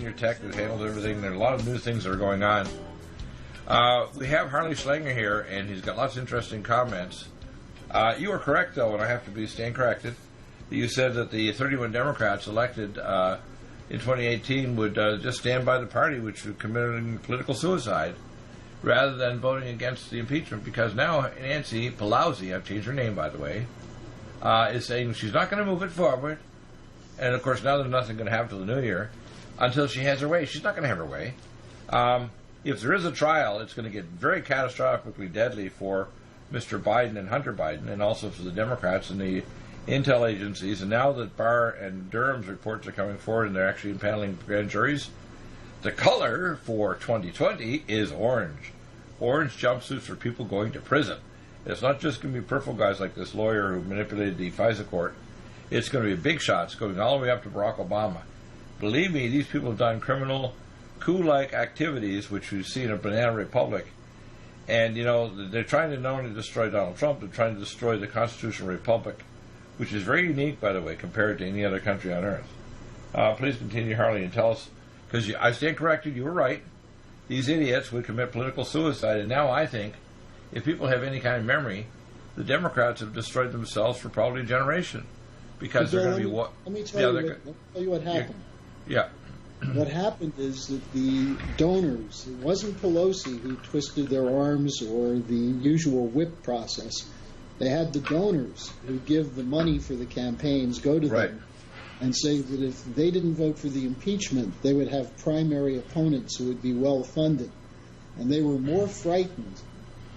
senior tech that handles everything. There are a lot of new things that are going on. We have Harley Schlanger here, and he's got lots of interesting comments. You were correct, though, and I have to stand corrected. You said that the 31 Democrats elected in 2018 would just stand by the party which was committing political suicide rather than voting against the impeachment, because now Nancy Pelosi, I've changed her name, by the way, is saying she's not going to move it forward. And, of course, now there's nothing going to happen until the new year until she has her way. She's not going to have her way. If there is a trial, it's going to get very catastrophically deadly for Mr. Biden and Hunter Biden, and also for the Democrats and the intel agencies. And now that Barr and Durham's reports are coming forward and they're actually impaneling grand juries, the color for 2020 is orange. Orange jumpsuits for people going to prison. It's not just going to be purple guys like this lawyer who manipulated the FISA court. It's going to be big shots going all the way up to Barack Obama. Believe me, these people have done criminal, coup-like activities, which we see in a banana republic. And, you know, they're trying to not only destroy Donald Trump, they're trying to destroy the constitutional republic, which is very unique, by the way, compared to any other country on earth. Please continue, Harley, and tell us, because I stand corrected, you were right. These idiots would commit political suicide, and now I think, if people have any kind of memory, the Democrats have destroyed themselves for probably a generation. Because they're going to be what? Let me tell you what happened. Yeah. What happened is that the donors, it wasn't Pelosi who twisted their arms or the usual whip process. They had the donors who give the money for the campaigns go to them and say that if they didn't vote for the impeachment, they would have primary opponents who would be well funded. And they were more frightened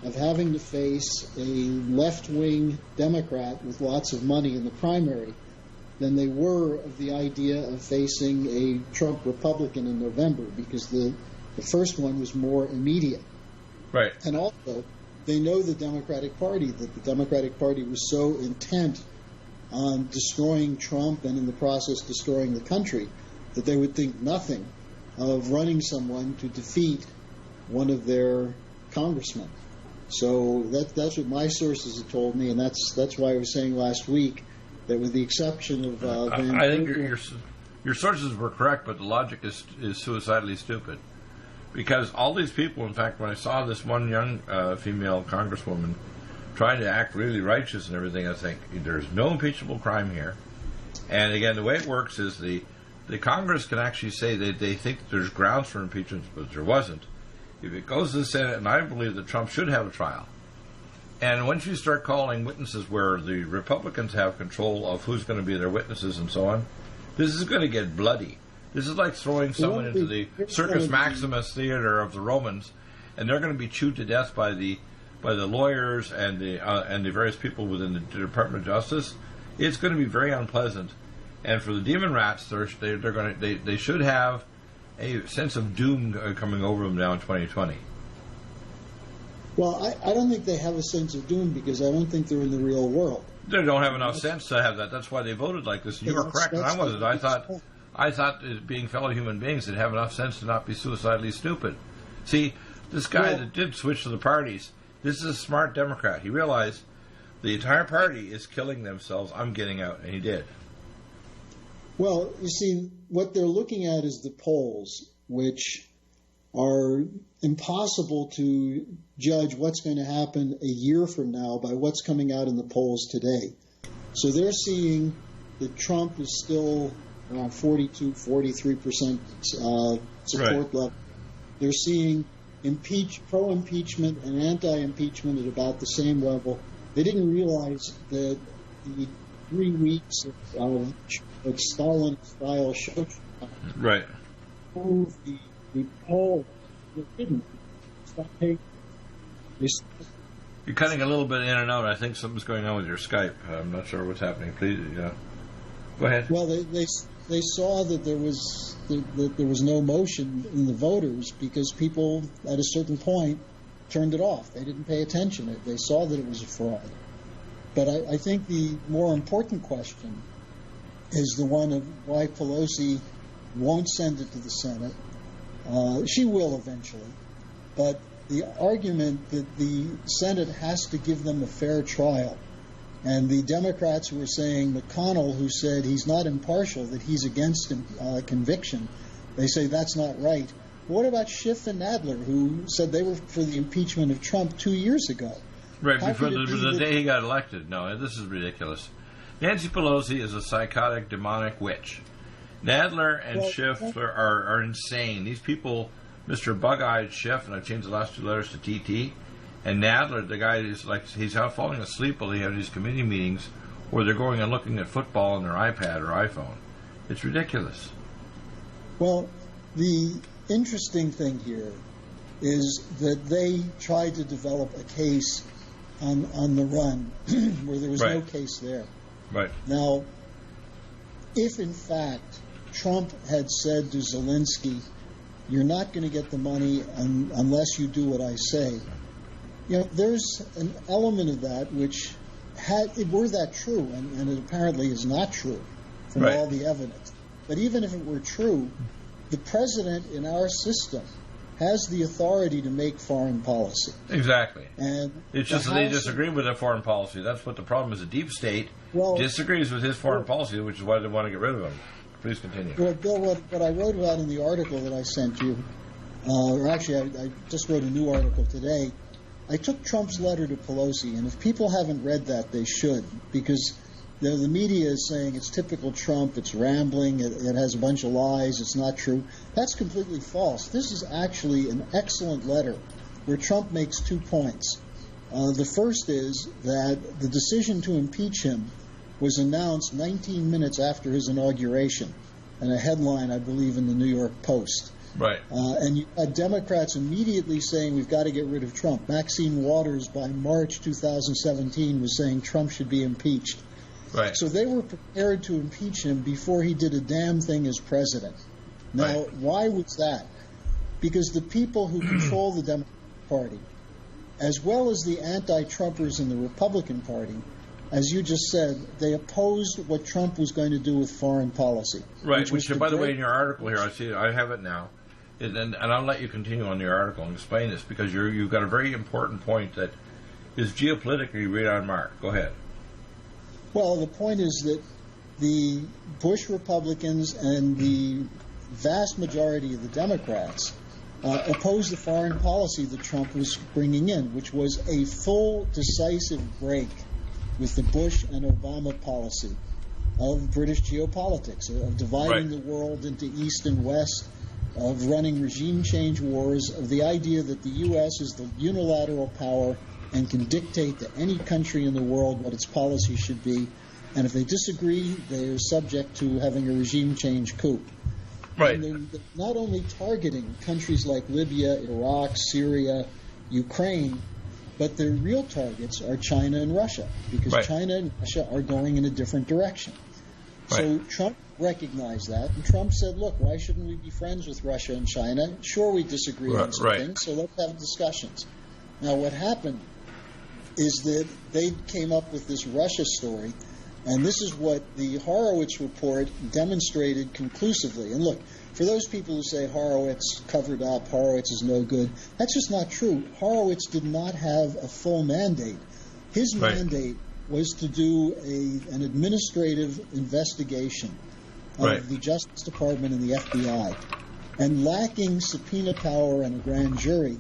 of having to face a left-wing Democrat with lots of money in the primary than they were of the idea of facing a Trump Republican in November, because the first one was more immediate. Right. And also, they know the Democratic Party, that the Democratic Party was so intent on destroying Trump and in the process destroying the country that they would think nothing of running someone to defeat one of their congressmen. So that's what my sources have told me, and that's why I was saying last week that with the exception of I think your sources were correct, but the logic is suicidally stupid. Because all these people, in fact, when I saw this one young female congresswoman trying to act really righteous and everything, I think there's no impeachable crime here. And again, the way it works is the Congress can actually say that they think there's grounds for impeachment, but there wasn't. If it goes to the Senate, and I believe that Trump should have a trial, and once you start calling witnesses where the Republicans have control of who's going to be their witnesses and so on, this is going to get bloody. This is like throwing someone into the Circus Maximus theater of the Romans, and they're going to be chewed to death by the lawyers and the various people within the Department of Justice. It's going to be very unpleasant, and for the demon rats, they should have a sense of doom coming over them now in 2020. Well, I don't think they have a sense of doom because I don't think they're in the real world. They don't have enough sense to have that. That's why they voted like this. You were correct, and I wasn't. I thought, being fellow human beings, they'd have enough sense to not be suicidally stupid. See, this guy that did switch to the parties, this is a smart Democrat. He realized the entire party is killing themselves. I'm getting out, and he did. Well, you see, what they're looking at is the polls, which are impossible to judge what's going to happen a year from now by what's coming out in the polls today. So they're seeing that Trump is still around 42, 43% support level. They're seeing pro-impeachment and anti-impeachment at about the same level. They didn't realize that the 3 weeks of Stalin-style show proved the poll that didn't. You're cutting a little bit in and out. I think something's going on with your Skype. I'm not sure what's happening. Please, go ahead. Well, they saw that there was no motion in the voters because people at a certain point turned it off. They didn't pay attention. They saw that it was a fraud. But I think the more important question is the one of why Pelosi won't send it to the Senate. She will eventually. But the argument that the Senate has to give them a fair trial, and the Democrats who are saying, McConnell, who said he's not impartial, that he's against conviction, They say that's not right. What about Schiff and Nadler, who said they were for the impeachment of Trump 2 years ago? Right, before the day he got elected. No, this is ridiculous. Nancy Pelosi is a psychotic, demonic witch. Nadler and Schiff are insane. These people, Mr. Bug-Eyed Schiff, and I've changed the last two letters to TT, and Nadler, the guy is like, he's out falling asleep while they have these committee meetings where they're going and looking at football on their iPad or iPhone. It's ridiculous. Well, the interesting thing here is that they tried to develop a case on the run where there was no case there. Right. Now, if in fact Trump had said to Zelensky, you're not going to get the money unless you do what I say, there's an element of that which, were that true, and it apparently is not true from all the evidence, but even if it were true, the president in our system has the authority to make foreign policy. Exactly. And it's just that they disagree with their foreign policy. That's what the problem is. The deep state disagrees with his foreign policy, which is why they want to get rid of him. Please continue. Well, Bill, what I wrote about in the article that I sent you, or actually I just wrote a new article today, I took Trump's letter to Pelosi, and if people haven't read that, they should, because the media is saying it's typical Trump, it's rambling, it has a bunch of lies, it's not true. That's completely false. This is actually an excellent letter where Trump makes 2 points. The first is that the decision to impeach him was announced 19 minutes after his inauguration, and a headline, I believe, in the New York Post. Right. And you had Democrats immediately saying we've got to get rid of Trump. Maxine Waters, by March 2017, was saying Trump should be impeached. Right. So they were prepared to impeach him before he did a damn thing as president. Now, why was that? Because the people who control the Democratic Party, as well as the anti-Trumpers in the Republican Party, as you just said, they opposed what Trump was going to do with foreign policy. Right, which by the way, in your article here, I see, I have it now, and I'll let you continue on your article and explain this, because you've got a very important point that is geopolitically right on mark. Go ahead. Well, the point is that the Bush Republicans and the vast majority of the Democrats opposed the foreign policy that Trump was bringing in, which was a full, decisive break with the Bush and Obama policy of British geopolitics, of dividing the world into East and West, of running regime change wars, of the idea that the U.S. is the unilateral power and can dictate to any country in the world what its policy should be. And if they disagree, they're subject to having a regime change coup. Right. And they're not only targeting countries like Libya, Iraq, Syria, Ukraine, but their real targets are China and Russia, because China and Russia are going in a different direction. So Trump recognized that, and Trump said, look, why shouldn't we be friends with Russia and China? Sure, we disagree on some things, so let's have discussions. Now, what happened is that they came up with this Russia story, and this is what the Horowitz report demonstrated conclusively. And look, for those people who say Horowitz covered up, Horowitz is no good, that's just not true. Horowitz did not have a full mandate. His mandate was to do an administrative investigation of the Justice Department and the FBI. And lacking subpoena power and a grand jury,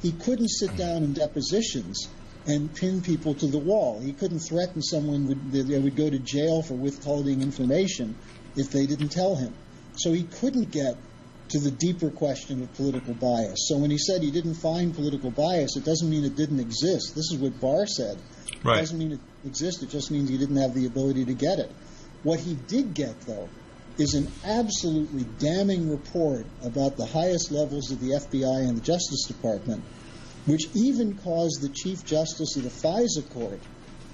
he couldn't sit down in depositions and pin people to the wall. He couldn't threaten someone they would go to jail for withholding information if they didn't tell him. So he couldn't get to the deeper question of political bias. So when he said he didn't find political bias, it doesn't mean it didn't exist. This is what Barr said. It doesn't mean it exists. It just means he didn't have the ability to get it. What he did get, though, is an absolutely damning report about the highest levels of the FBI and the Justice Department, which even caused the Chief Justice of the FISA court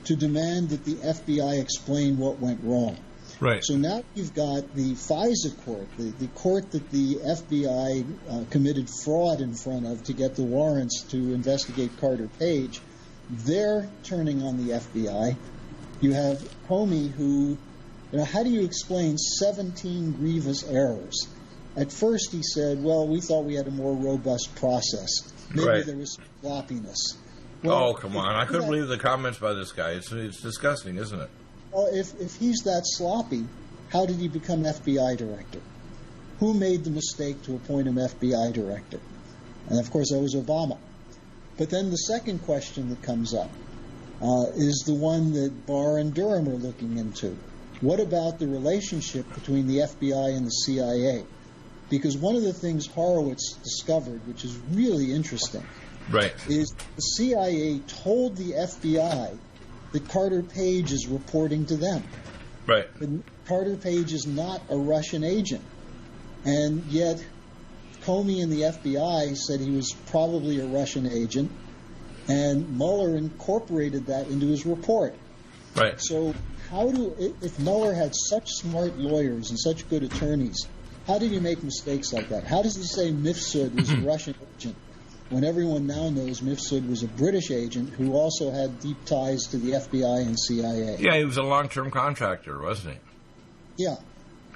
to demand that the FBI explain what went wrong. Right. So now you've got the FISA court, the court that the FBI committed fraud in front of to get the warrants to investigate Carter Page. They're turning on the FBI. You have Comey who, how do you explain 17 grievous errors? At first he said, well, we thought we had a more robust process. Maybe there was some sloppiness. Well, come on. I couldn't believe the comments by this guy. It's disgusting, isn't it? Well, if he's that sloppy, how did he become FBI director? who made the mistake to appoint him FBI director? And of course, that was Obama. But then the second question that comes up is the one that Barr and Durham are looking into. What about the relationship between the FBI and the CIA? Because one of the things Horowitz discovered, which is really interesting, is the CIA told the FBI that Carter Page is reporting to them. But Carter Page is not a Russian agent. And yet Comey and the FBI said he was probably a Russian agent, and Mueller incorporated that into his report. So if Mueller had such smart lawyers and such good attorneys, how did he make mistakes like that? How does he say Mifsud was a Russian agent when everyone now knows Mifsud was a British agent who also had deep ties to the FBI and CIA? Yeah, he was a long-term contractor, wasn't he? Yeah.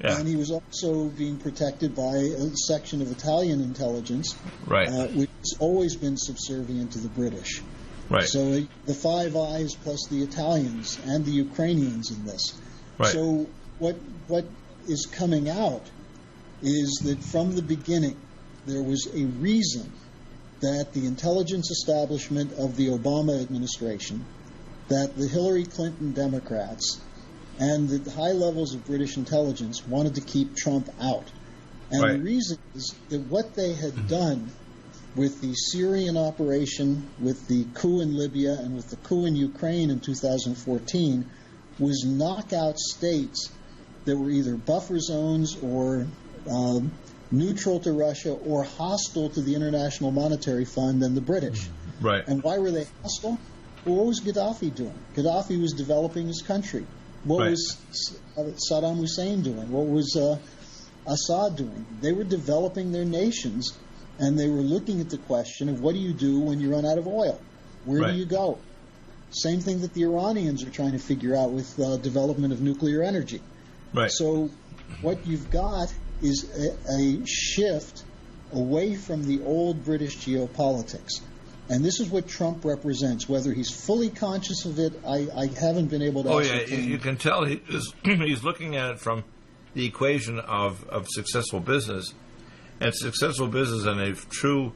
And he was also being protected by a section of Italian intelligence, which has always been subservient to the British. So the Five Eyes plus the Italians and the Ukrainians in this. So what is coming out is that from the beginning there was a reason that the intelligence establishment of the Obama administration, that the Hillary Clinton Democrats, and the high levels of British intelligence wanted to keep Trump out. And the reason is that what they had done with the Syrian operation, with the coup in Libya, and with the coup in Ukraine in 2014 was knock out states that were either buffer zones or neutral to Russia or hostile to the International Monetary Fund and the British. And why were they hostile? Well, what was Gaddafi doing? Gaddafi was developing his country. What was Saddam Hussein doing? What was Assad doing? They were developing their nations, and they were looking at the question of what do you do when you run out of oil? Where do you go? Same thing that the Iranians are trying to figure out with development of nuclear energy. So what you've got is a shift away from the old British geopolitics. And this is what Trump represents. Whether he's fully conscious of it, I haven't been able to ascertain. You can tell he's looking at it from the equation of successful business. And successful business in a true,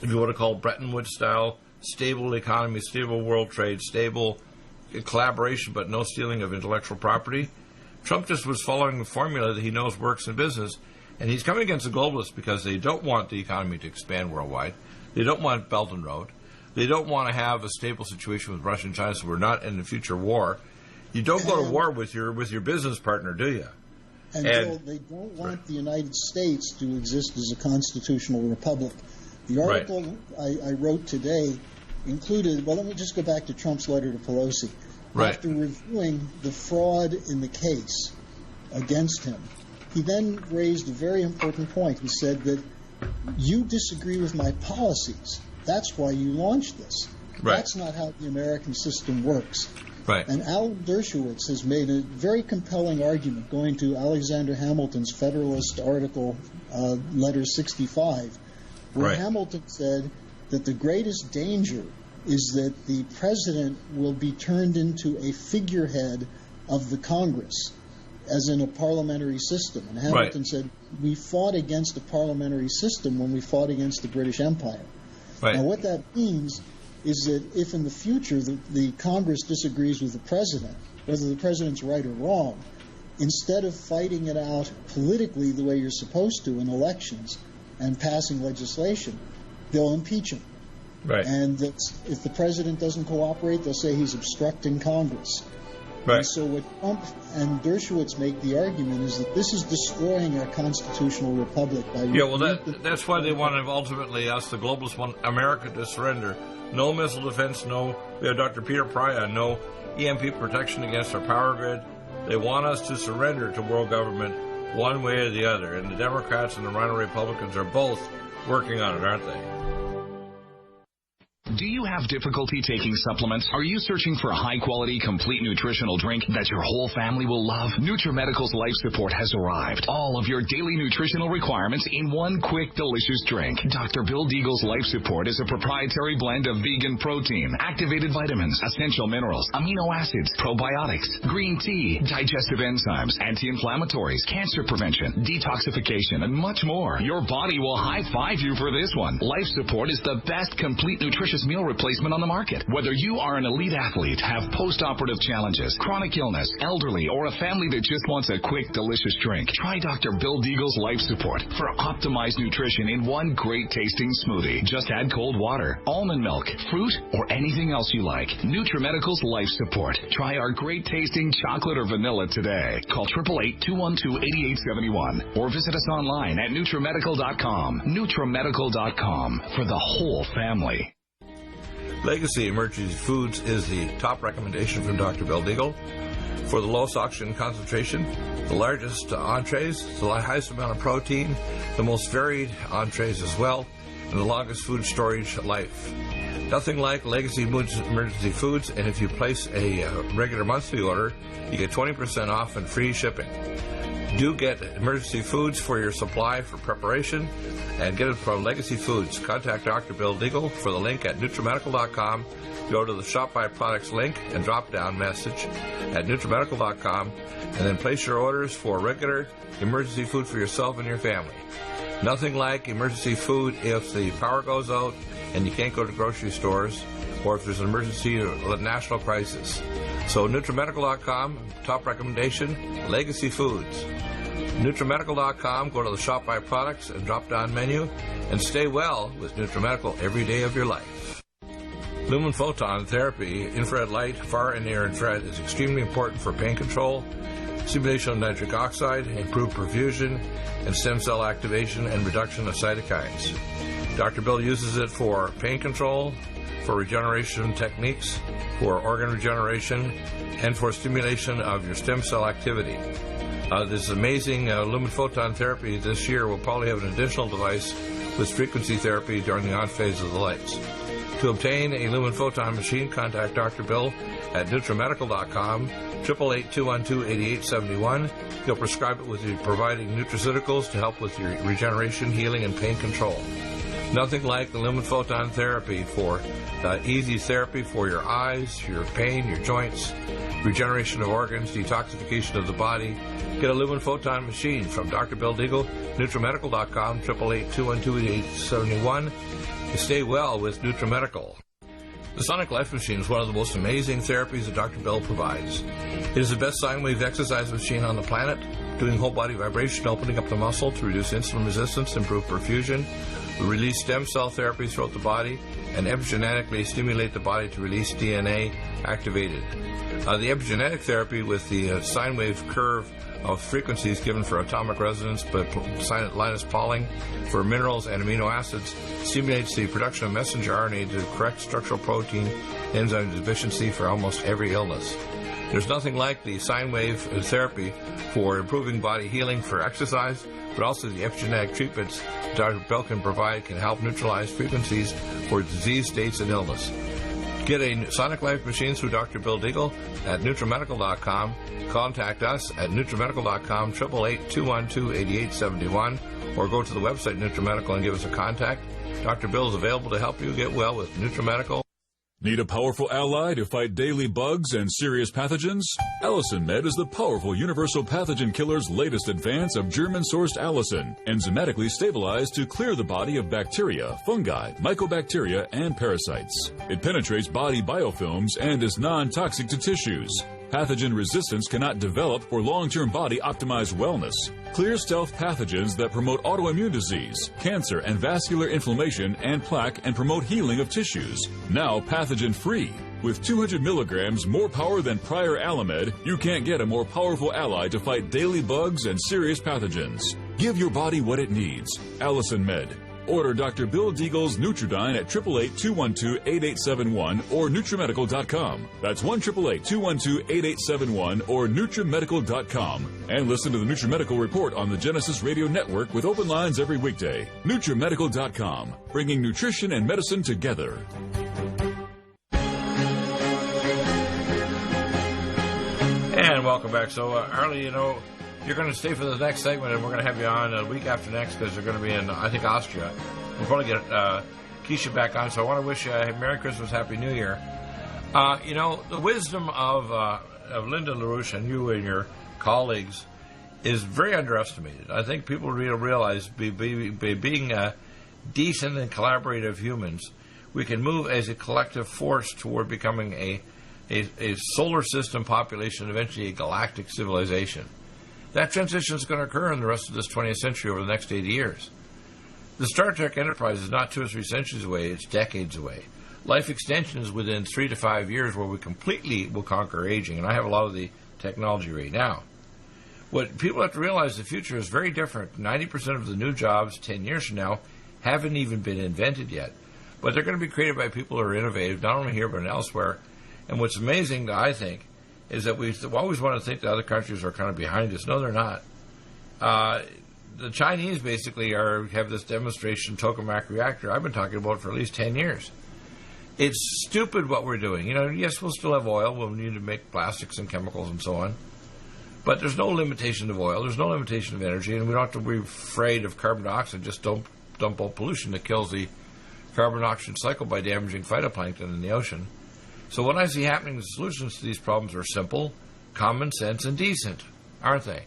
if you want to call it Bretton Woods style, stable economy, stable world trade, stable collaboration, but no stealing of intellectual property. Trump just was following the formula that he knows works in business. And he's coming against the globalists because they don't want the economy to expand worldwide. They don't want Belt and Road. They don't want to have a stable situation with Russia and China, so we're not in a future war. You don't go to war with your business partner, do you? And Bill, they don't want the United States to exist as a constitutional republic. The article I wrote today included, well, let me just go back to Trump's letter to Pelosi. After reviewing the fraud in the case against him, he then raised a very important point. He said that you disagree with my policies. That's why you launched this. That's not how the American system works. And Alan Dershowitz has made a very compelling argument going to Alexander Hamilton's Federalist article, letter 65, where Hamilton said that the greatest danger is that the president will be turned into a figurehead of the Congress, as in a parliamentary system. And Hamilton said, we fought against a parliamentary system when we fought against the British Empire. Now, what that means is that if in the future the Congress disagrees with the president, whether the president's right or wrong, instead of fighting it out politically the way you're supposed to in elections and passing legislation, they'll impeach him. And if the president doesn't cooperate, they'll say he's obstructing Congress. And so what Trump and Dershowitz make the argument is that this is destroying our constitutional republic. That's why they want to ultimately ask the globalists want America to surrender. No missile defense, we have Dr. Peter Pryor, no EMP protection against our power grid. They want us to surrender to world government one way or the other. And the Democrats and the Rhino Republicans are both working on it, aren't they? Do you have difficulty taking supplements? Are you searching for a high-quality, complete nutritional drink that your whole family will love? NutriMedical's Life Support has arrived. All of your daily nutritional requirements in one quick, delicious drink. Dr. Bill Deagle's Life Support is a proprietary blend of vegan protein, activated vitamins, essential minerals, amino acids, probiotics, green tea, digestive enzymes, anti-inflammatories, cancer prevention, detoxification, and much more. Your body will high-five you for this one. Life Support is the best complete nutritious meal replacement on the market. Whether you are an elite athlete, have post-operative challenges, chronic illness, elderly, or a family that just wants a quick, delicious drink, try Dr. Bill Deagle's Life Support for optimized nutrition in one great-tasting smoothie. Just add cold water, almond milk, fruit, or anything else you like. NutriMedical's Life Support. Try our great-tasting chocolate or vanilla today. Call 888-212-8871 or visit us online at NutriMedical.com. NutriMedical.com for the whole family. Legacy Emergency Foods is the top recommendation from Dr. Bill Deagle for the lowest oxygen concentration, the largest entrees, the highest amount of protein, the most varied entrees as well, and the longest food storage life. Nothing like Legacy Emergency Foods, and if you place a regular monthly order, you get 20% off and free shipping. Do get emergency foods for your supply for preparation and get it from Legacy Foods. Contact Dr. Bill Deagle for the link at NutriMedical.com. Go to the Shop by Products link and drop down message at NutriMedical.com and then place your orders for regular emergency food for yourself and your family. Nothing like emergency food if the power goes out and you can't go to grocery stores or if there's an emergency or a national crisis. So NutriMedical.com, top recommendation, Legacy Foods. NutriMedical.com, go to the Shop by Products and drop down menu and stay well with NutriMedical every day of your life. Lumen photon therapy, infrared light, far and near infrared, is extremely important for pain control, stimulation of nitric oxide, improved perfusion, and stem cell activation and reduction of cytokines. Dr. Bill uses it for pain control, for regeneration techniques, for organ regeneration, and for stimulation of your stem cell activity. This amazing lumen photon therapy this year will probably have an additional device with frequency therapy during the on phase of the lights. To obtain a lumen photon machine, contact Dr. Bill at NutriMedical.com, 888-212-8871. He'll prescribe it with you providing nutraceuticals to help with your regeneration, healing, and pain control. Nothing like the lumen photon therapy for easy therapy for your eyes, your pain, your joints, regeneration of organs, detoxification of the body. Get a lumen photon machine from Dr. Bill Deagle, NutriMedical.com, 888-212-8871. To stay well with NutriMedical. The Sonic Life Machine is one of the most amazing therapies that Dr. Bill provides. It is the best sine wave exercise machine on the planet, doing whole body vibration, opening up the muscle to reduce insulin resistance, improve perfusion, release stem cell therapy throughout the body, and epigenetically stimulate the body to release DNA activated. The epigenetic therapy with the sine wave curve of frequencies given for atomic resonance by Linus Pauling for minerals and amino acids stimulates the production of messenger RNA to correct structural protein enzyme deficiency for almost every illness. There's nothing like the sine wave therapy for improving body healing for exercise, but also the epigenetic treatments Dr. Bill can provide can help neutralize frequencies for disease states and illness. Get a Sonic Life machine through Dr. Bill Deagle at NutriMedical.com. Contact us at NutriMedical.com, 888-212-8871, or go to the website NutriMedical and give us a contact. Dr. Bill is available to help you get well with NutriMedical. Need a powerful ally to fight daily bugs and serious pathogens? Allicin Med is the powerful universal pathogen killer's latest advance of German-sourced allicin, enzymatically stabilized to clear the body of bacteria, fungi, mycobacteria, and parasites. It penetrates body biofilms and is non-toxic to tissues. Pathogen resistance cannot develop for long-term body-optimized wellness. Clear stealth pathogens that promote autoimmune disease, cancer and vascular inflammation and plaque and promote healing of tissues. Now pathogen-free. With 200 milligrams more power than prior Alamed, you can't get a more powerful ally to fight daily bugs and serious pathogens. Give your body what it needs. Allicin Med. Order Dr. Bill Deagle's Nutridyne at 888-212-8871 or NutriMedical.com. That's 1-888-212-8871 or NutriMedical.com. And listen to the NutriMedical Report on the Genesis Radio Network with open lines every weekday. NutriMedical.com, bringing nutrition and medicine together. And welcome back. So, Harley, you're going to stay for the next segment, and we're going to have you on a week after next because they're going to be in, I think, Austria. We'll probably get Keisha back on. So I want to wish you a Merry Christmas, Happy New Year. The wisdom of Linda LaRouche and you and your colleagues is very underestimated. I think people realize being decent and collaborative humans, we can move as a collective force toward becoming a solar system population, eventually a galactic civilization. That transition is going to occur in the rest of this 20th century over the next 80 years. The Star Trek Enterprise is not 2 or 3 centuries away, it's decades away. Life extension is within 3 to 5 years where we completely will conquer aging, and I have a lot of the technology right now. What people have to realize, the future is very different. 90% of the new jobs 10 years from now haven't even been invented yet. But they're going to be created by people who are innovative, not only here but elsewhere. And what's amazing, I think, is that we always want to think that other countries are kind of behind us. No, they're not. The Chinese basically have this demonstration tokamak reactor I've been talking about for at least 10 years. It's stupid what we're doing. Yes, we'll still have oil. We'll need to make plastics and chemicals and so on. But there's no limitation of oil. There's no limitation of energy. And we don't have to be afraid of carbon dioxide. Just dump all pollution that kills the carbon dioxide cycle by damaging phytoplankton in the ocean. So what I see happening, the solutions to these problems are simple, common sense, and decent, aren't they?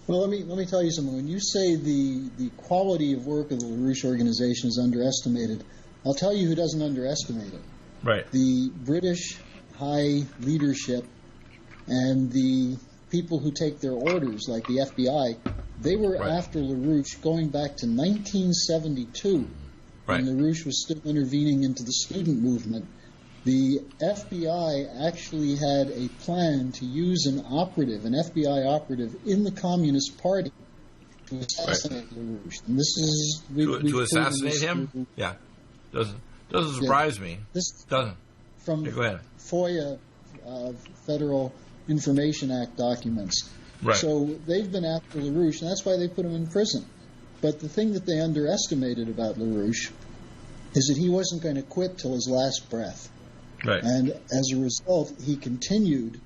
Well, let me tell you something. When you say the quality of work of the LaRouche organization is underestimated, I'll tell you who doesn't underestimate it. Right. The British high leadership and the people who take their orders, like the FBI, they were after LaRouche going back to 1972, when LaRouche was still intervening into the student movement. The FBI actually had a plan to use an FBI operative in the Communist Party to assassinate LaRouche. And this is... To assassinate him? Yeah. Doesn't surprise me. This doesn't. From go ahead. FOIA, Federal Information Act documents. Right. So they've been after LaRouche, and that's why they put him in prison. But the thing that they underestimated about LaRouche is that he wasn't going to quit till his last breath. Right. And as a result, he continued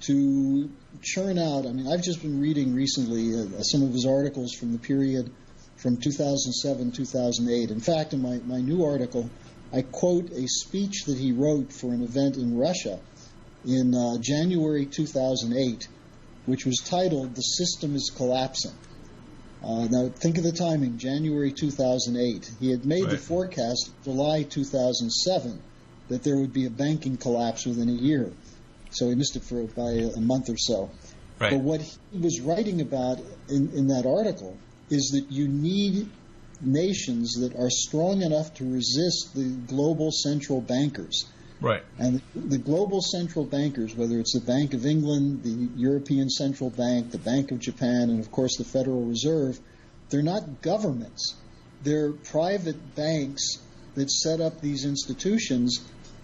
to churn out. I mean, I've just been reading recently some of his articles from the period from 2007, 2008. In fact, in my new article, I quote a speech that he wrote for an event in Russia in January 2008, which was titled, "The System is Collapsing." Now, think of the timing, January 2008. He had made the forecast July 2007 that there would be a banking collapse within a year. So he missed it by a month or so. Right. But what he was writing about in that article is that you need nations that are strong enough to resist the global central bankers. Right. And the global central bankers, whether it's the Bank of England, the European Central Bank, the Bank of Japan, and of course the Federal Reserve, they're not governments. They're private banks that set up these institutions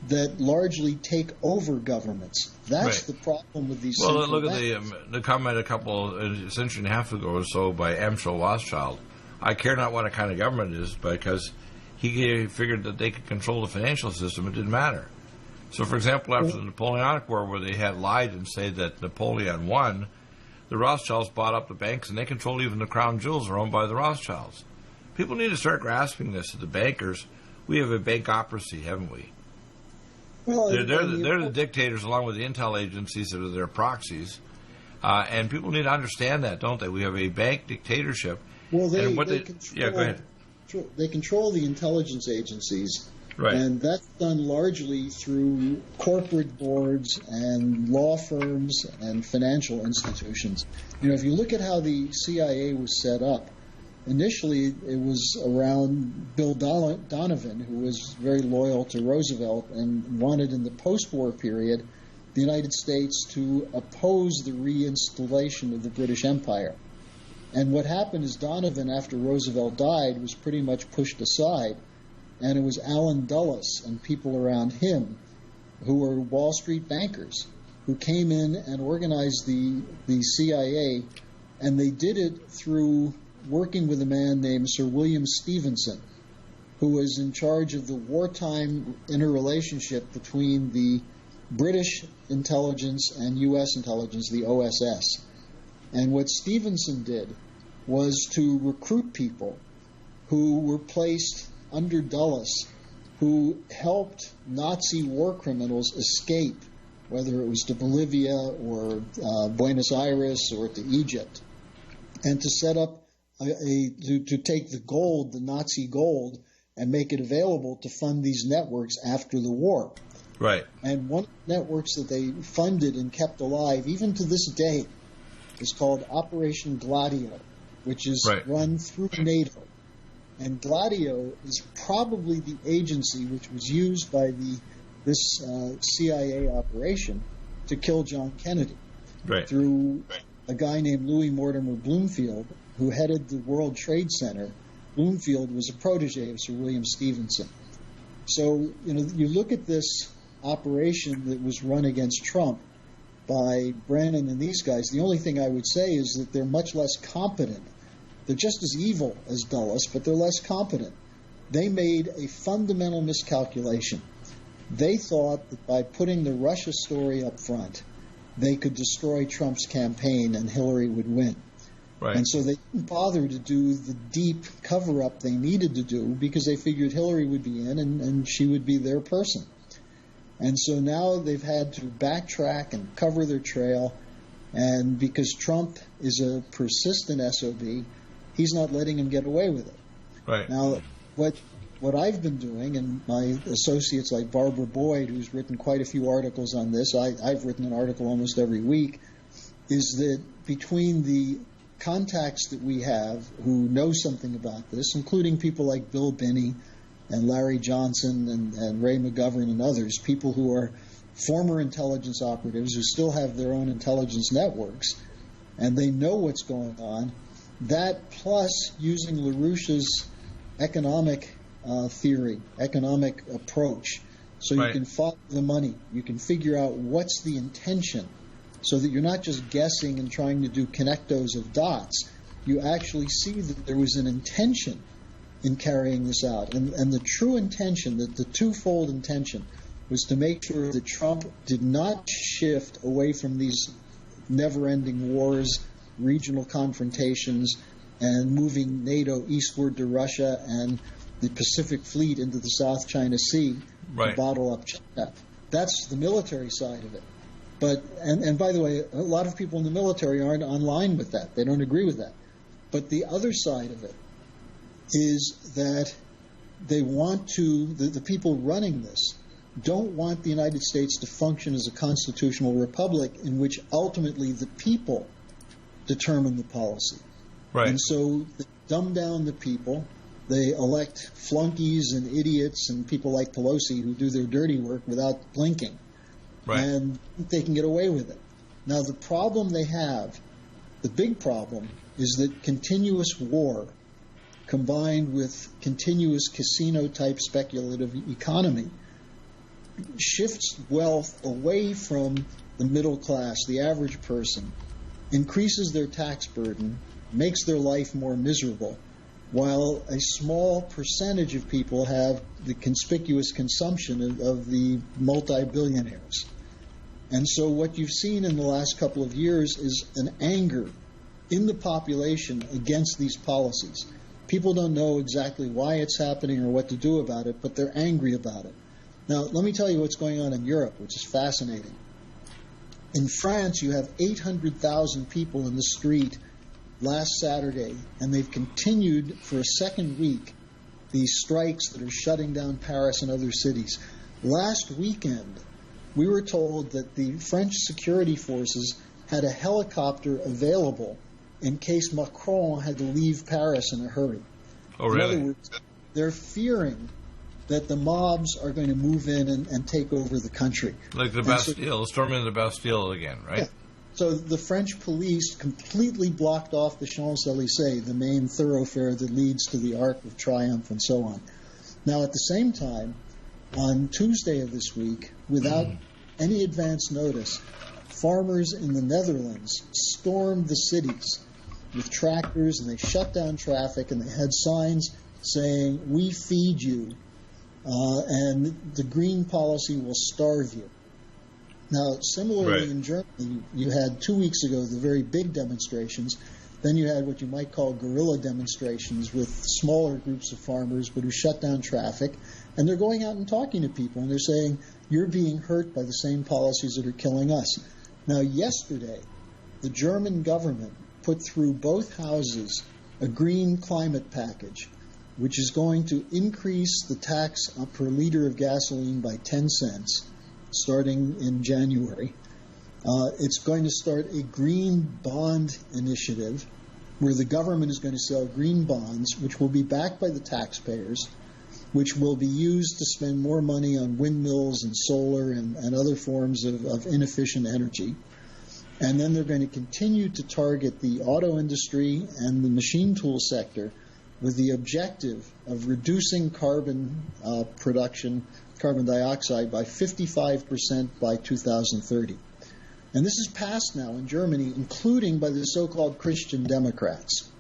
that largely take over governments. That's the problem with these central banks. Well, look at the comment a century and a half ago or so by Amschel Rothschild. I care not what kind of government it is, because he figured that they could control the financial system. It didn't matter. So, for example, after the Napoleonic War, where they had lied and said that Napoleon won, the Rothschilds bought up the banks, and they controlled even the crown jewels are owned by the Rothschilds. People need to start grasping this. That the bankers, we have a bankocracy, haven't we? Well, they're the dictators, along with the intel agencies that are their proxies, and people need to understand that, don't they? We have a bank dictatorship. Well, go ahead. They control the intelligence agencies, right? And that's done largely through corporate boards and law firms and financial institutions. If you look at how the CIA was set up, initially, it was around Bill Donovan, who was very loyal to Roosevelt and wanted in the post-war period the United States to oppose the reinstallation of the British Empire. And what happened is Donovan, after Roosevelt died, was pretty much pushed aside, and it was Allen Dulles and people around him who were Wall Street bankers who came in and organized the CIA, and they did it through working with a man named Sir William Stevenson, who was in charge of the wartime interrelationship between the British intelligence and U.S. intelligence, the OSS. And what Stevenson did was to recruit people who were placed under Dulles, who helped Nazi war criminals escape, whether it was to Bolivia or Buenos Aires or to Egypt, and to set up to take the gold, the Nazi gold, and make it available to fund these networks after the war. Right. And one of the networks that they funded and kept alive, even to this day, is called Operation Gladio, which is run through NATO. And Gladio is probably the agency which was used by this CIA operation to kill John Kennedy through a guy named Louis Mortimer Bloomfield, who headed the World Trade Center. Bloomfield was a protege of Sir William Stevenson. So, you look at this operation that was run against Trump by Brennan and these guys, the only thing I would say is that they're much less competent. They're just as evil as Dulles, but they're less competent. They made a fundamental miscalculation. They thought that by putting the Russia story up front, they could destroy Trump's campaign and Hillary would win. Right. And so they didn't bother to do the deep cover-up they needed to do because they figured Hillary would be in and she would be their person. And so now they've had to backtrack and cover their trail. And because Trump is a persistent SOB, he's not letting him get away with it. Right. Now, what I've been doing, and my associates like Barbara Boyd, who's written quite a few articles on this, I've written an article almost every week, is that between the contacts that we have who know something about this, including people like Bill Binney and Larry Johnson and Ray McGovern and others, people who are former intelligence operatives who still have their own intelligence networks, and they know what's going on. That plus using LaRouche's economic theory, economic approach, so you can follow the money. You can figure out what's the intention so that you're not just guessing and trying to do connectos of dots. You actually see that there was an intention in carrying this out. And the true intention, the twofold intention, was to make sure that Trump did not shift away from these never-ending wars, regional confrontations, and moving NATO eastward to Russia and the Pacific Fleet into the South China Sea to bottle up China. That's the military side of it. But and by the way, a lot of people in the military aren't online with that. They don't agree with that. But the other side of it is that they want to, the people running this don't want the United States to function as a constitutional republic in which ultimately the people determine the policy. Right. And so they dumb down the people. They elect flunkies and idiots and people like Pelosi who do their dirty work without blinking. Right. And they can get away with it. Now, the problem they have, the big problem, is that continuous war combined with continuous casino-type speculative economy shifts wealth away from the middle class, the average person, increases their tax burden, makes their life more miserable, while a small percentage of people have the conspicuous consumption of the multi-billionaires. And so what you've seen in the last couple of years is an anger in the population against these policies. People don't know exactly why it's happening or what to do about it, but they're angry about it. Now, let me tell you what's going on in Europe, which is fascinating. In France, you have 800,000 people in the street last Saturday, and they've continued for a second week these strikes that are shutting down Paris and other cities. Last weekend, we were told that the French security forces had a helicopter available in case Macron had to leave Paris in a hurry. Oh, really? In other words, they're fearing that the mobs are going to move in and take over the country. Like the Bastille, storming the Bastille again, right? Yeah. So the French police completely blocked off the Champs-Élysées, the main thoroughfare that leads to the Arc of Triumph and so on. Now, at the same time, on Tuesday of this week, without any advance notice, farmers in the Netherlands stormed the cities with tractors, and they shut down traffic, and they had signs saying, "We feed you, and the green policy will starve you." Now, similarly Right. in Germany, you had 2 weeks ago the very big demonstrations. Then you had what you might call guerrilla demonstrations with smaller groups of farmers, but who shut down traffic. And they're going out and talking to people, and they're saying, you're being hurt by the same policies that are killing us. Now, yesterday, the German government put through both houses a green climate package, which is going to increase the tax per liter of gasoline by 10 cents, starting in January. It's going to start a green bond initiative where the government is going to sell green bonds, which will be backed by the taxpayers, which will be used to spend more money on windmills and solar and other forms of inefficient energy. And then they're going to continue to target the auto industry and the machine tool sector with the objective of reducing carbon production, carbon dioxide, by 55% by 2030. And this is passed now in Germany, including by the so-called Christian Democrats.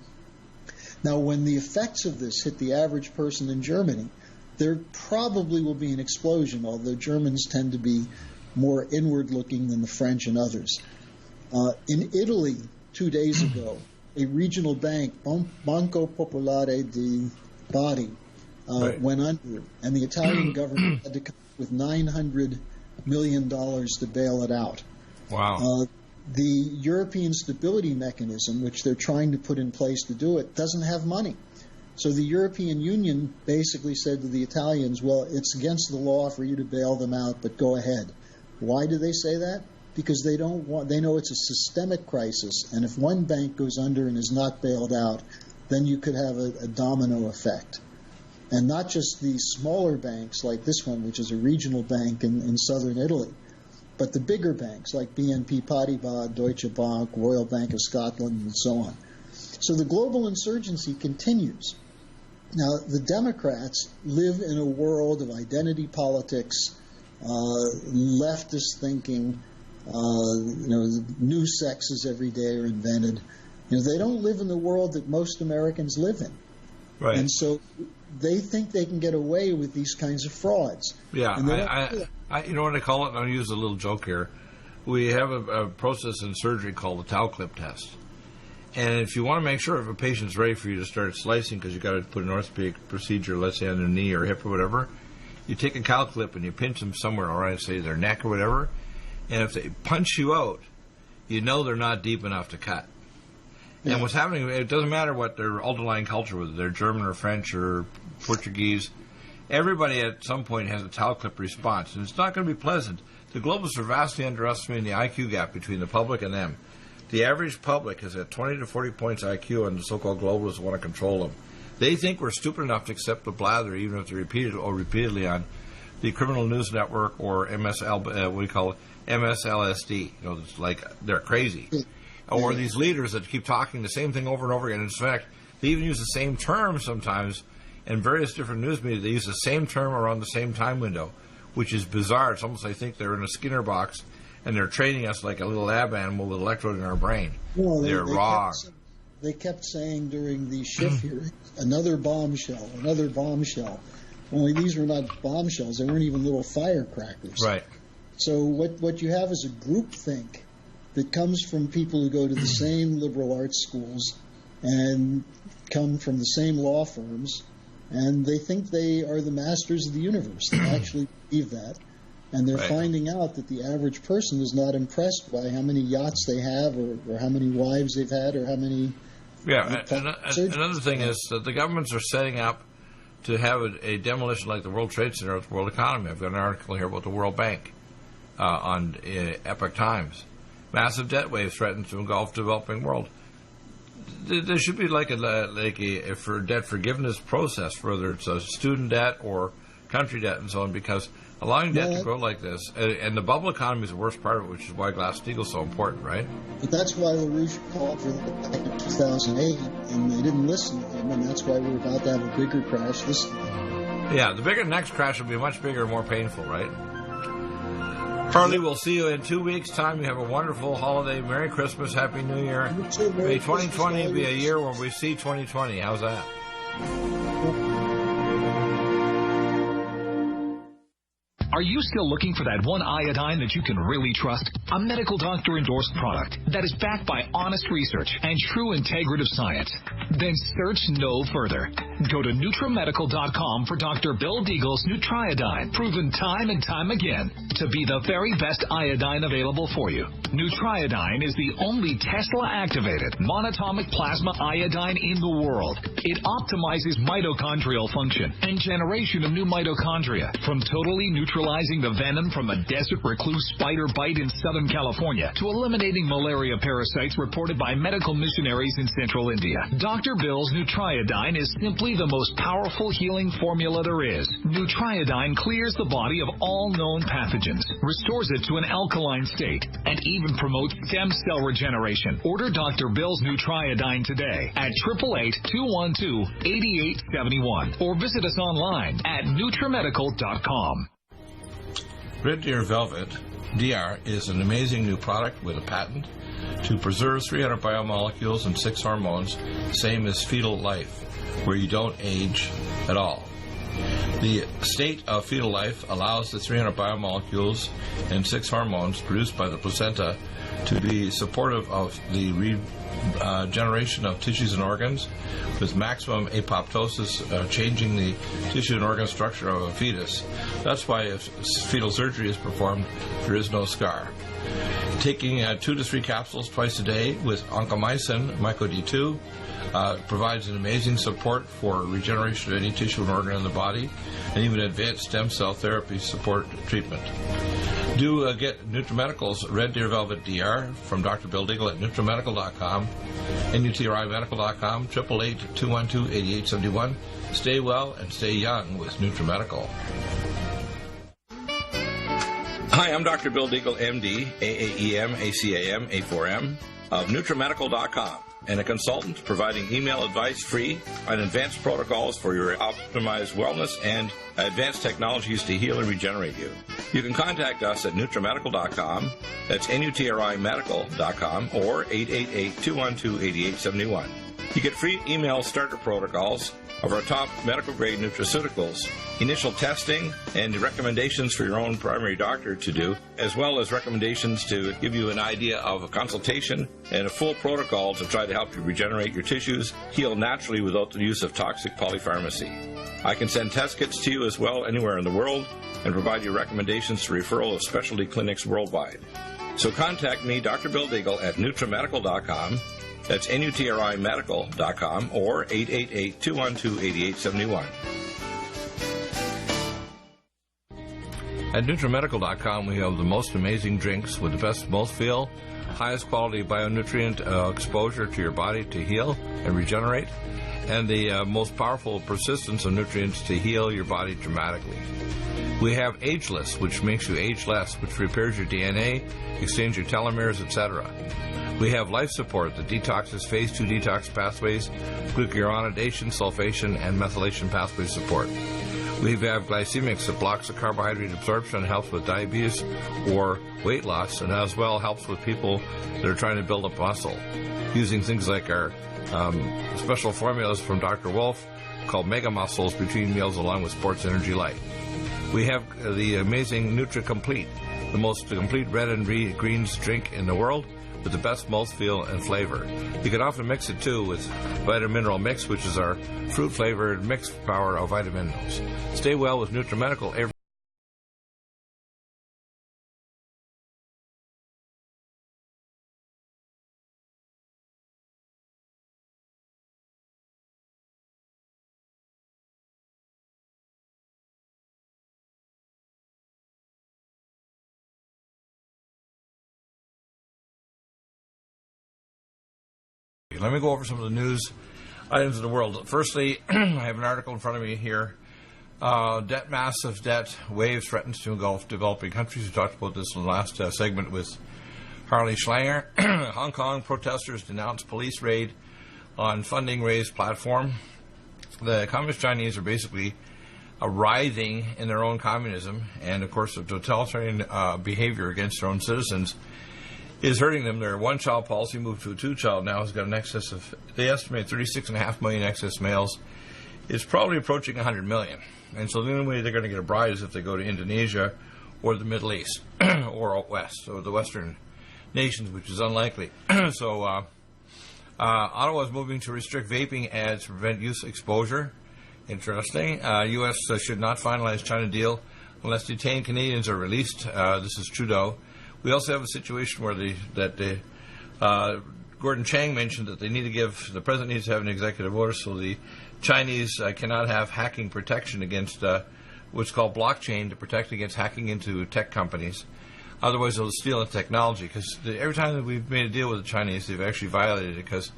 Now, when the effects of this hit the average person in Germany, there probably will be an explosion, although Germans tend to be more inward-looking than the French and others. In Italy, 2 days ago, a regional bank, Banco Popolare di Bari, went under, and the Italian government had to come up with $900 million to bail it out. Wow. The European Stability Mechanism, which they're trying to put in place to do it, doesn't have money. So the European Union basically said to the Italians, well, it's against the law for you to bail them out, but go ahead. Why do they say that? Because they know it's a systemic crisis, and if one bank goes under and is not bailed out, then you could have a domino effect. And not just the smaller banks like this one, which is a regional bank in southern Italy, but the bigger banks like BNP Paribas, Deutsche Bank, Royal Bank of Scotland, and so on. So the global insurgency continues. Now, the Democrats live in a world of identity politics, leftist thinking, new sexes every day are invented. They don't live in the world that most Americans live in. Right. And so they think they can get away with these kinds of frauds. Yeah, I you know what I call it? And I'll use a little joke here. We have a process in surgery called the towel clip test. And if you want to make sure if a patient's ready for you to start slicing because you've got to put an orthopedic procedure, let's say on their knee or hip or whatever, you take a cow clip and you pinch them somewhere, or I say their neck or whatever, and if they punch you out, you know they're not deep enough to cut. Yeah. And what's happening, it doesn't matter what their underlying culture, whether they're German or French or Portuguese, everybody at some point has a towel clip response, and it's not going to be pleasant. The globalists are vastly underestimating the IQ gap between the public and them. The average public has at 20 to 40 points IQ, and the so-called globalists want to control them. They think we're stupid enough to accept the blather, even if they repeat it repeatedly on the Criminal News Network or MSLSD. It's like they're crazy. Or these leaders that keep talking the same thing over and over again. In fact, they even use the same term sometimes in various different news media. They use the same term around the same time window, which is bizarre. It's almost like they think they're in a Skinner box and they're training us like a little lab animal with an electrode in our brain. Well, they're wrong. They kept saying during the Schiff hearing, another bombshell. Only these were not bombshells. They weren't even little firecrackers. Right. So what you have is a groupthink that comes from people who go to the same liberal arts schools and come from the same law firms, and they think they are the masters of the universe. They actually believe that. And they're finding out that the average person is not impressed by how many yachts they have or how many wives they've had or how many... Yeah, another thing is that the governments are setting up to have a demolition like the World Trade Center of the world economy. I've got an article here about the World Bank on Epoch Times. Massive debt waves threaten to engulf the developing world. There should be like a for debt forgiveness process, whether it's a student debt or country debt and so on, because allowing debt to grow like this, and the bubble economy is the worst part of it, which is why Glass-Steagall is so important, right? But that's why LaRouche called for that back in 2008, and they didn't listen to him, and that's why we're about to have a bigger crash this time. Yeah, the next crash will be much bigger and more painful, right? Harley, we'll see you in 2 weeks' time. You have a wonderful holiday. Merry Christmas. Happy New Year. May 2020 be a year where we see 2020. How's that? Are you still looking for that one iodine that you can really trust? A medical doctor endorsed product that is backed by honest research and true integrative science? Then search no further. Go to NutriMedical.com for Dr. Bill Deagle's Nutriodine, proven time and time again to be the very best iodine available for you. Nutriodine is the only Tesla-activated monatomic plasma iodine in the world. It optimizes mitochondrial function and generation of new mitochondria, from totally neutralizing the venom from a desert recluse spider bite in Southern California to eliminating malaria parasites reported by medical missionaries in Central India. Dr. Bill's Nutriodine is simply the most powerful healing formula there is. Nutriodine clears the body of all known pathogens, restores it to an alkaline state, and even promotes stem cell regeneration. Order Dr. Bill's Nutriodine today at 888-212-8871 or visit us online at NutriMedical.com. Red Deer Velvet DR is an amazing new product with a patent to preserve 300 biomolecules and 6 hormones, same as fetal life, where you don't age at all. The state of fetal life allows the 300 biomolecules and 6 hormones produced by the placenta to be supportive of the regeneration of tissues and organs, with maximum apoptosis, changing the tissue and organ structure of a fetus. That's why if fetal surgery is performed, there is no scar. Taking 2 to 3 capsules twice a day with oncomycin, myco-D2, provides an amazing support for regeneration of any tissue and organ in the body, and even advanced stem cell therapy support treatment. Do get NutriMedical's Red Deer Velvet DR from Dr. Bill Deagle at NutriMedical.com, NutriMedical.com, 888-212-8871. Stay well and stay young with NutriMedical. Hi, I'm Dr. Bill Deagle, MD, AAEM, ACAM, A4M, of NutriMedical.com, and a consultant providing email advice free on advanced protocols for your optimized wellness and advanced technologies to heal and regenerate you. You can contact us at NutriMedical.com, that's NutriMedical.com, or 888-212-8871. You get free email starter protocols of our top medical-grade nutraceuticals, initial testing, and recommendations for your own primary doctor to do, as well as recommendations to give you an idea of a consultation and a full protocol to try to help you regenerate your tissues, heal naturally without the use of toxic polypharmacy. I can send test kits to you as well anywhere in the world and provide you recommendations to referral of specialty clinics worldwide. So contact me, Dr. Bill Deagle, at NutriMedical.com. That's NutriMedical.com or 888-212-8871. At NutriMedical.com, we have the most amazing drinks with the best mouthfeel, highest quality bionutrient exposure to your body to heal and regenerate, and the most powerful persistence of nutrients to heal your body dramatically. We have Ageless, which makes you age less, which repairs your DNA, extends your telomeres, etc. We have Life Support that detoxes phase 2 detox pathways, glucuronidation, sulfation, and methylation pathway support. We have Glycemics that blocks the carbohydrate absorption and helps with diabetes or weight loss, and as well helps with people that are trying to build up muscle, using things like our special formulas from Dr. Wolf called Mega Muscles between meals along with Sports Energy Light. We have the amazing Nutri-Complete, the most complete red and greens drink in the world, with the best mouthfeel and flavor. You can often mix it too with Vitamin Mineral Mix, which is our fruit-flavored mixed power of vitamin minerals. Stay well with NutriMedical every Let me go over some of the news items in the world. Firstly, I have an article in front of me here. Massive debt waves threatens to engulf developing countries. We talked about this in the last segment with Harley Schlanger. Hong Kong protesters denounce police raid on funding raised platform. The Communist Chinese are basically writhing in their own communism, and of course the totalitarian behavior against their own citizens is hurting them. Their one-child policy moved to a two-child now has got an excess of, they estimate 36.5 million excess males is probably approaching 100 million. And so the only way they're going to get a bride is if they go to Indonesia or the Middle East or out west, or the Western nations, which is unlikely. So Ottawa is moving to restrict vaping ads to prevent youth exposure. Interesting. U.S. Should not finalize China deal unless detained Canadians are released. This is Trudeau. We also have a situation where Gordon Chang mentioned that the president needs to have an executive order so the Chinese cannot have hacking protection against what's called blockchain to protect against hacking into tech companies. Otherwise, they'll steal the technology. Because every time that we've made a deal with the Chinese, they've actually violated it. Because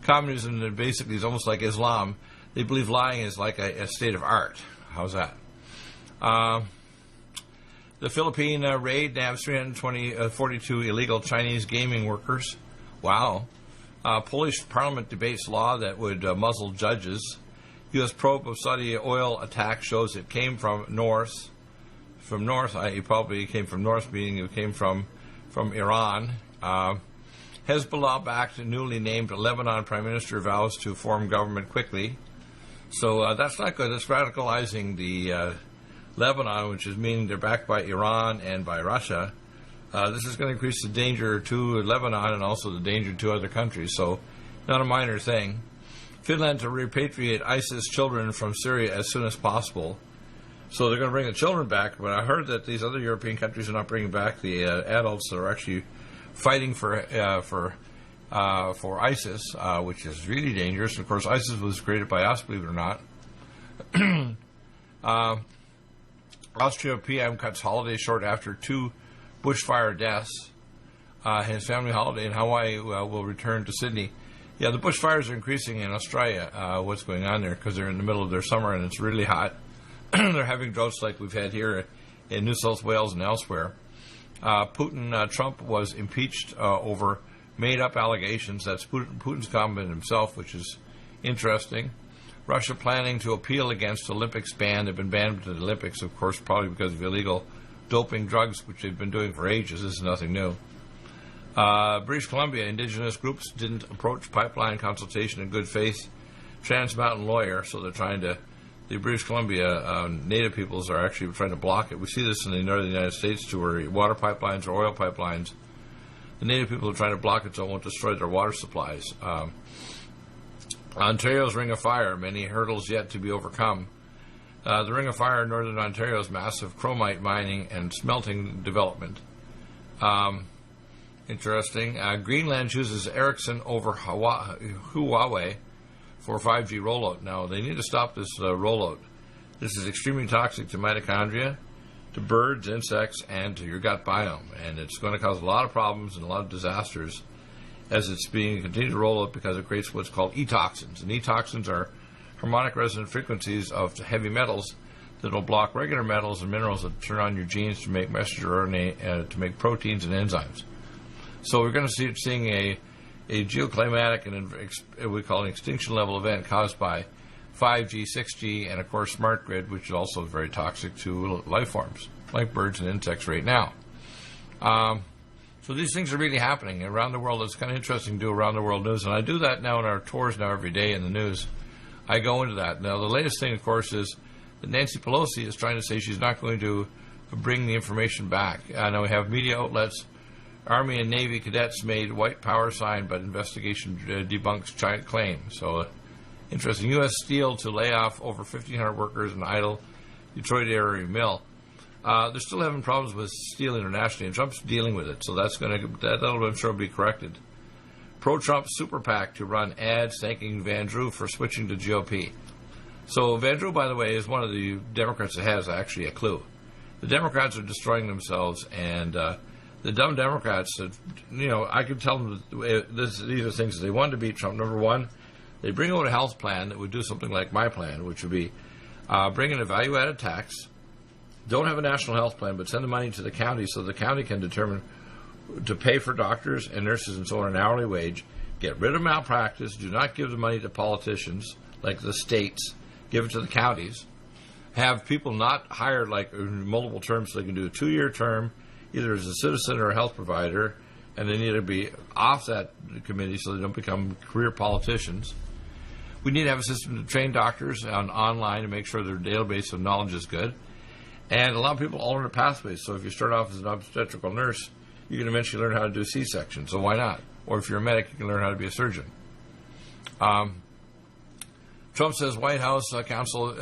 communism basically is almost like Islam. They believe lying is like a state of art. How's that? The Philippine raid nabs 42 illegal Chinese gaming workers. Wow. Polish parliament debates law that would muzzle judges. U.S. probe of Saudi oil attack shows it came from north. From north, it probably came from north, meaning it came from Iran. Hezbollah-backed, newly named Lebanon Prime Minister vows to form government quickly. So that's not good. It's radicalizing the Lebanon, which is meaning they're backed by Iran and by Russia. This is going to increase the danger to Lebanon and also the danger to other countries. So not a minor thing. Finland to repatriate ISIS children from Syria as soon as possible. So they're going to bring the children back, but I heard that these other European countries are not bringing back the adults that are actually fighting for ISIS, which is really dangerous. Of course, ISIS was created by us, believe it or not. Austria PM cuts holiday short after 2 bushfire deaths. His family holiday in Hawaii will return to Sydney. Yeah, the bushfires are increasing in Australia. What's going on there? Because they're in the middle of their summer and it's really hot. They're having droughts like we've had here in New South Wales and elsewhere. Trump was impeached over made-up allegations. That's Putin's comment himself, which is interesting. Russia planning to appeal against Olympics ban. They've been banned from the Olympics, of course, probably because of illegal doping drugs, which they've been doing for ages. This is nothing new. British Columbia, indigenous groups didn't approach pipeline consultation in good faith. Trans Mountain lawyer, so they're trying to... The British Columbia Native peoples are actually trying to block it. We see this in the northern United States too, where water pipelines or oil pipelines, the Native people are trying to block it so it won't destroy their water supplies. Ontario's Ring of Fire, many hurdles yet to be overcome. The Ring of Fire in northern Ontario's massive chromite mining and smelting development. Interesting. Greenland chooses Ericsson over Huawei for 5G rollout. Now, they need to stop this rollout. This is extremely toxic to mitochondria, to birds, insects, and to your gut biome. And it's going to cause a lot of problems and a lot of disasters as it's being continued to roll out because it creates what's called e-toxins. And e-toxins are harmonic resonant frequencies of heavy metals that will block regular metals and minerals that turn on your genes to make messenger RNA, to make proteins and enzymes. So we're going to see seeing a geoclimatic and we call an extinction level event caused by 5G, 6G, and of course smart grid, which is also very toxic to life forms like birds and insects right now. So these things are really happening around the world. It's kind of interesting to do around the world news, and I do that now in our tours now every day in the news. I go into that. Now the latest thing, of course, is that Nancy Pelosi is trying to say she's not going to bring the information back. I know we have media outlets. Army and Navy cadets made white power sign, but investigation debunks giant claim. So, interesting. U.S. Steel to lay off over 1,500 workers in idle Detroit area mill. They're still having problems with steel internationally, and Trump's dealing with it. So that'll I'm sure be corrected. Pro-Trump super PAC to run ads thanking Van Drew for switching to GOP. So Van Drew, by the way, is one of the Democrats that has actually a clue. The Democrats are destroying themselves, and the dumb Democrats, I could tell them these are things that they wanted to beat Trump. Number one, they bring out a health plan that would do something like my plan, which would be bring in a value-added tax, don't have a national health plan, but send the money to the county so the county can determine to pay for doctors and nurses and so on an hourly wage, get rid of malpractice, do not give the money to politicians like the states, give it to the counties, have people not hired like in multiple terms so they can do a 2-year term, either as a citizen or a health provider, and they need to be off that committee so they don't become career politicians. We need to have a system to train doctors online to make sure their database of knowledge is good. And a lot of people alternate pathways. So if you start off as an obstetrical nurse, you can eventually learn how to do C-section. So why not? Or if you're a medic, you can learn how to be a surgeon. Trump says White House counsel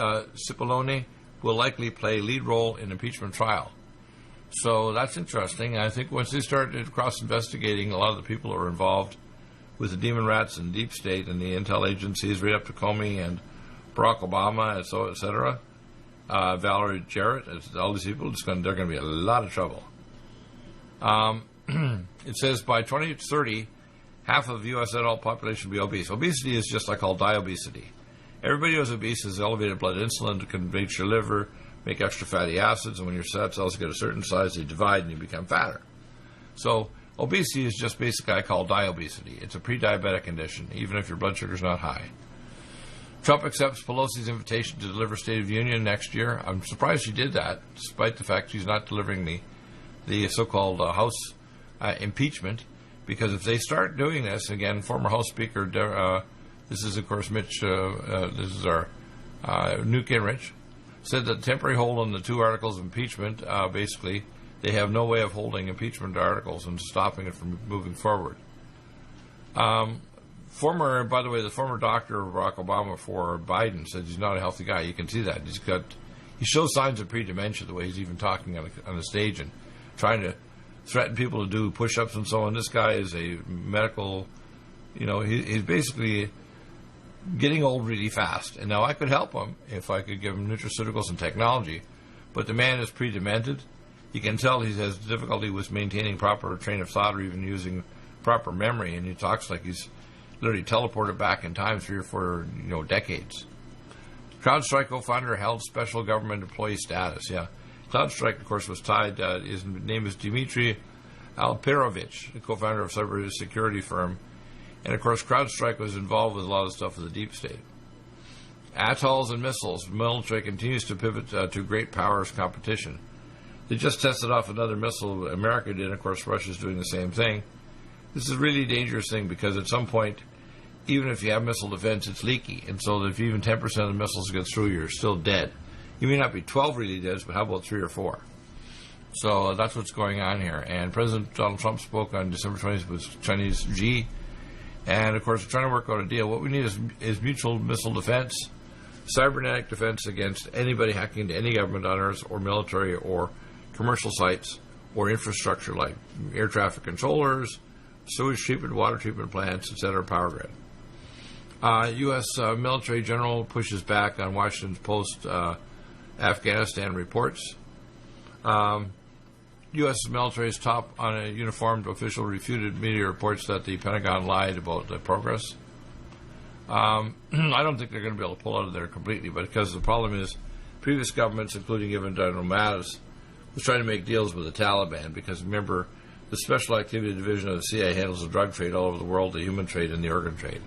Cipollone will likely play lead role in impeachment trial. So that's interesting. I think once they started cross-investigating a lot of the people who are involved with the demon rats and deep state and the intel agencies, right up to Comey and Barack Obama, and so et cetera, Valerie Jarrett, all these people, they're going to be a lot of trouble. It says by 2030, half of U.S. adult population will be obese. Obesity is just like all diabesity. Everybody who's obese has elevated blood insulin to convert your liver, make extra fatty acids, and when your fat cells get a certain size, they divide and you become fatter. So obesity is just basically I call diabesity. It's a pre-diabetic condition, even if your blood sugar is not high. Trump accepts Pelosi's invitation to deliver State of the Union next year. I'm surprised she did that, despite the fact she's not delivering the so-called House impeachment, because if they start doing this, again, former House Speaker, this is, of course, this is our Newt Gingrich, said that the temporary hold on the two articles of impeachment, basically, they have no way of holding impeachment articles and stopping it from moving forward. By the way, the former doctor of Barack Obama for Biden said he's not a healthy guy. You can see that. He shows signs of pre-dementia, the way he's even talking on the stage and trying to threaten people to do push-ups and so on. This guy is a medical, he's basically getting old really fast. And now I could help him if I could give him nutraceuticals and technology. But the man is pre-demented. You can tell he has difficulty with maintaining proper train of thought or even using proper memory. And he talks like he's literally teleported back in time 3 or 4, decades. CrowdStrike co-founder held special government employee status. Yeah. CrowdStrike, of course, was tied. His name is Dmitry Alperovich, the co-founder of a cybersecurity firm. And, of course, CrowdStrike was involved with a lot of stuff with the deep state. Atolls and missiles. The military continues to pivot to great powers competition. They just tested off another missile America did. Of course, Russia's doing the same thing. This is a really dangerous thing because at some point, even if you have missile defense, it's leaky. And so if even 10% of the missiles get through, you're still dead. You may not be 12 really dead, but how about 3 or 4? So that's what's going on here. And President Donald Trump spoke on December 20th with Chinese Xi. And, of course, we're trying to work out a deal. What we need is mutual missile defense, cybernetic defense against anybody hacking into any government on Earth or military or commercial sites or infrastructure like air traffic controllers, sewage treatment, water treatment plants, etc., power grid. U.S. military general pushes back on Washington Post Afghanistan reports. U.S. military's top on a uniformed official refuted media reports that the Pentagon lied about the progress. I don't think they're going to be able to pull out of there completely, but because the problem is previous governments, including even General Mattis, was trying to make deals with the Taliban because, remember, the Special Activity Division of the CIA handles the drug trade all over the world, the human trade, and the organ trade.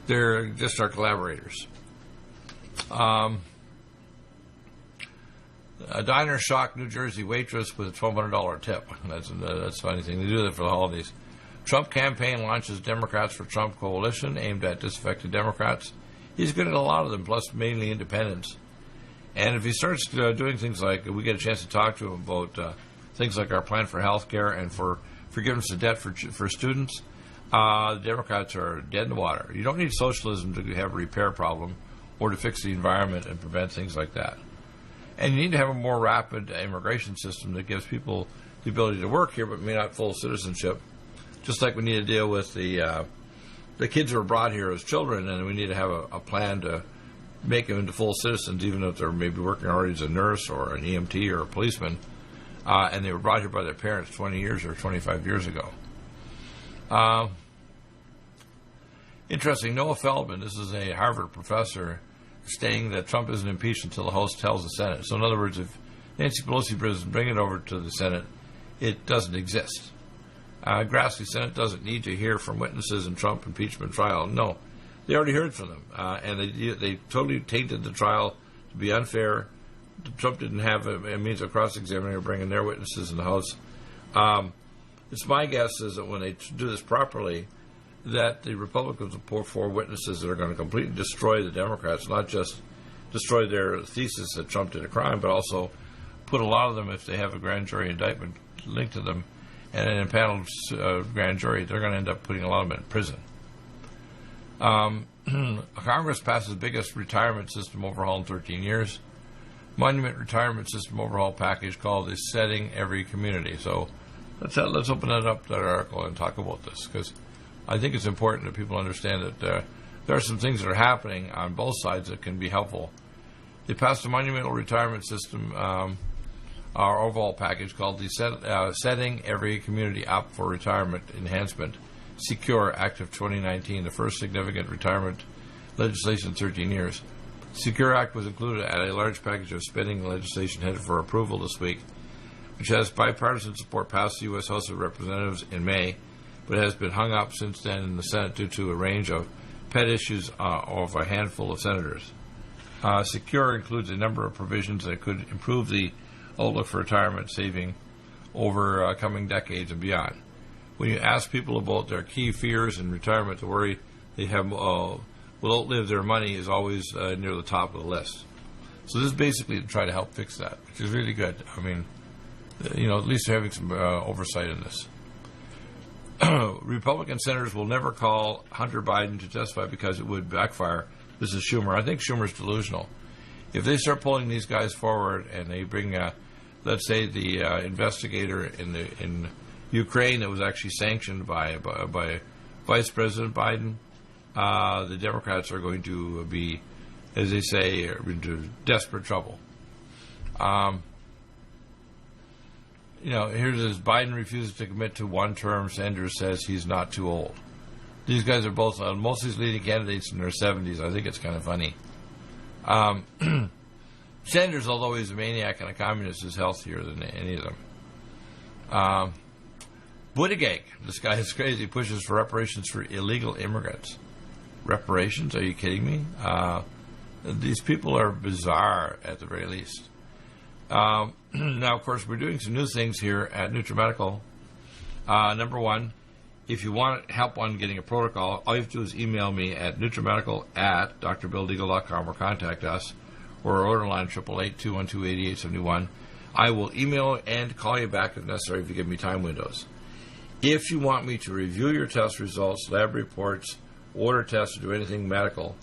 They're just our collaborators. A diner shocked New Jersey waitress with a $1,200 tip. That's a funny thing. They do that for the holidays. Trump campaign launches Democrats for Trump coalition aimed at disaffected Democrats. He's good at a lot of them, plus mainly independents. And if he starts doing things like, we get a chance to talk to him about things like our plan for health care and for forgiveness of debt for students, the Democrats are dead in the water. You don't need socialism to have a repair problem or to fix the environment and prevent things like that. And you need to have a more rapid immigration system that gives people the ability to work here but may not full citizenship. Just like we need to deal with the kids who are brought here as children, and we need to have a plan to make them into full citizens, even if they're maybe working already as a nurse or an EMT or a policeman, and they were brought here by their parents 20 years or 25 years ago. Interesting, Noah Feldman, this is a Harvard professor, stating that Trump isn't impeached until the House tells the Senate. So in other words, if Nancy Pelosi doesn't bring it over to the Senate, it doesn't exist. Grassley, Senate doesn't need to hear from witnesses in Trump impeachment trial. No, they already heard from them, and they totally tainted the trial to be unfair. Trump didn't have a means of cross-examining or bringing their witnesses in the House. It's my guess is that when they do this properly, that the Republicans will pour forward witnesses that are going to completely destroy the Democrats, not just destroy their thesis that Trump did a crime, but also put a lot of them, if they have a grand jury indictment linked to them, and an impaneled grand jury, they're going to end up putting a lot of them in prison. Congress passed the biggest retirement system overhaul in 13 years. Monument retirement system overhaul package called the Setting Every Community. So let's open that up, that article, and talk about this, because I think it's important that people understand that there are some things that are happening on both sides that can be helpful. They passed a monumental retirement system, our overall package called the Setting Every Community Up for Retirement Enhancement Secure Act of 2019, the first significant retirement legislation in 13 years. Secure Act was included at a large package of spending legislation headed for approval this week, which has bipartisan support passed the U.S. House of Representatives in May, but has been hung up since then in the Senate due to a range of pet issues of a handful of senators. Secure includes a number of provisions that could improve the outlook for retirement saving over coming decades and beyond. When you ask people about their key fears in retirement, the worry they have will outlive their money is always near the top of the list. So this is basically to try to help fix that, which is really good. I mean, at least they're having some oversight in this. Republican senators will never call Hunter Biden to testify because it would backfire. This is Schumer. I think Schumer's delusional. If they start pulling these guys forward and they bring, let's say, the investigator in Ukraine that was actually sanctioned by Vice President Biden, the Democrats are going to be, as they say, into desperate trouble. Here's this: Biden refuses to commit to one term. Sanders says he's not too old. These guys are both, most of these leading candidates in their 70s. I think it's kind of funny. Sanders, although he's a maniac and a communist, is healthier than any of them. Buttigieg, this guy is crazy, pushes for reparations for illegal immigrants. Reparations? Are you kidding me? These people are bizarre at the very least. Now, of course, we're doing some new things here at NutriMedical. Number one, if you want help on getting a protocol, all you have to do is email me at nutrimedical@drbilldeagle.com or contact us, or order line 888-212-8871. I will email and call you back if necessary if you give me time windows. If you want me to review your test results, lab reports, order tests, or do anything medical,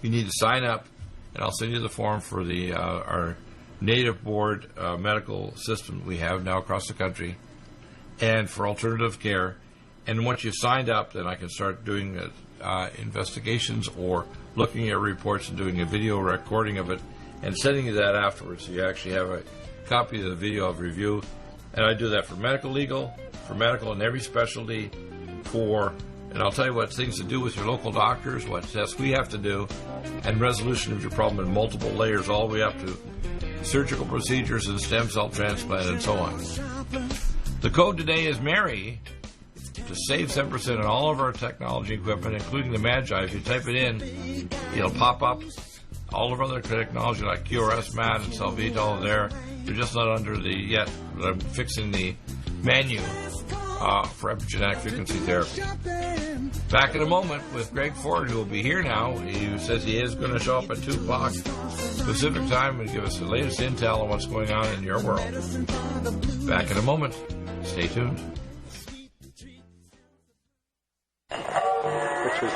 you need to sign up, and I'll send you the form for our native board medical system we have now across the country, and for alternative care. And once you've signed up, then I can start doing investigations or looking at reports and doing a video recording of it and sending you that afterwards, so you actually have a copy of the video of review. And I do that for medical, legal, for medical in every specialty, and I'll tell you what things to do with your local doctors, what tests we have to do, and resolution of your problem in multiple layers, all the way up to surgical procedures and stem cell transplant and so on. The code today is Mary to save 7% on all of our technology equipment, including the Magi. If you type it in, it'll pop up. All of our other technology like QRS, MAT, and Salvito there. They're just not under yet. I'm fixing the menu for epigenetic frequency therapy. Back in a moment with Greg Ford, who will be here now. He says he is going to show up at 2 o'clock Pacific time and give us the latest intel on what's going on in your world. Back in a moment. Stay tuned. Which was